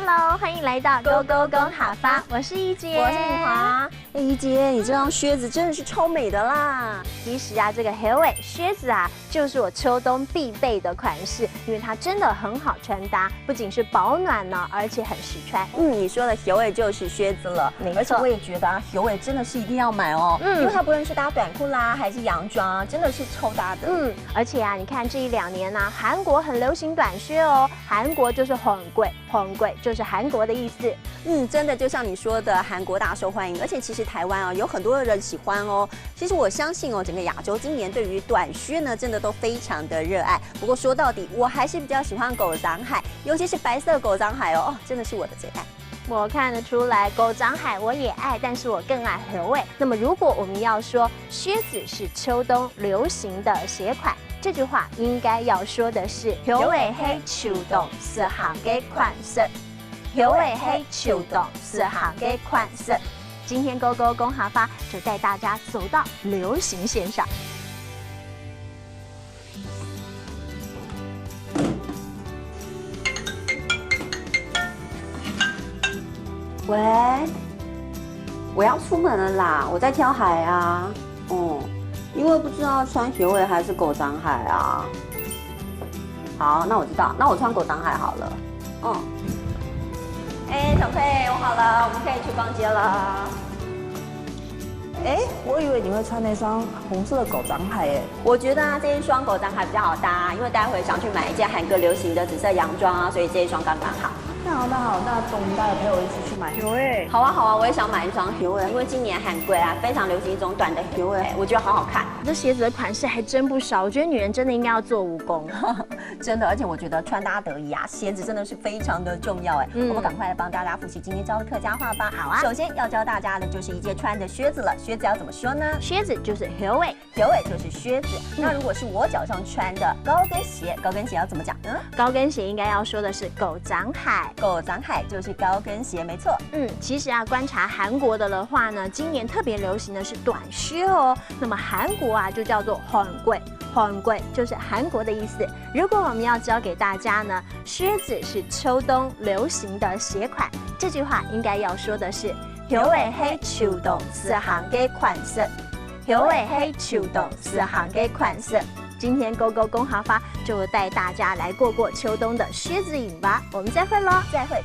Hello， 欢迎来到勾勾公好发，我是一杰，我是敏华。一杰，你这双靴子真的是超美的啦！其实啊，这个黑尾靴子啊，就是我秋冬必备的款式，因为它真的很好穿搭，不仅是保暖呢，而且很实穿。你说的黑尾就是靴子了，没错。而且我也觉得啊，黑尾真的是一定要买哦，因为它不论是搭短裤啦，还是洋装，真的是超搭的。而且啊，你看这1、2年呢，韩国很流行短靴哦，韩国就是很贵，很贵就是韩国的意思。真的就像你说的，韩国大受欢迎，而且其实台湾啊有很多的人喜欢哦。其实我相信哦，整个亚洲今年对于短靴呢，真的都非常的热爱。不过说到底，我还是比较喜欢狗掌海，尤其是白色狗掌海哦，真的是我的最爱。我看得出来，狗掌海我也爱，但是我更爱黑尾。那么如果我们要说靴子是秋冬流行的鞋款，这句话应该要说的是黑尾係秋冬適合嘅款式。黑尾係秋冬適合嘅款式。今天勾勾公好发就带大家走到流行线上。喂，我要出门了啦，我在挑海啊。因为不知道穿鞋尾还是狗掌海啊。好，那我知道，那我穿狗掌海好了。小佩，我好了，我们可以去逛街了。我以为你会穿那双红色的狗掌海耶。我觉得这一双狗掌海比较好搭，因为待会想去买一件韩国流行的紫色洋装啊，所以这一双刚刚好。那好，那我们待会陪我一起去买鞋尾。好啊，我也想买一双鞋尾，因为今年韩国啊非常流行一种短的鞋尾，我觉得好好看。这鞋子的款式还真不少，我觉得女人真的应该要做武功，真的，而且我觉得穿搭得宜啊，鞋子真的是非常的重要我们赶快来帮大家复习今天教的客家话吧。好啊，首先要教大家的就是一件穿的靴子了，靴子要怎么说呢？靴子就是黑尾，黑尾就是靴子。那如果是我脚上穿的高跟鞋，高跟鞋要怎么讲呢？高跟鞋应该要说的是狗掌海，狗掌海就是高跟鞋，没错。其实啊，观察韩国的话呢，今年特别流行的是短靴哦。那么韩国啊就叫做韩贵，韩贵就是韩国的意思。如果我们要教给大家呢，靴子是秋冬流行的鞋款，这句话应该要说的是黑尾係秋冬適合嘅款式，黑尾係秋冬適合嘅款式。今天勾勾公好发就带大家来过过秋冬的靴子瘾吧，我们再会喽，再会。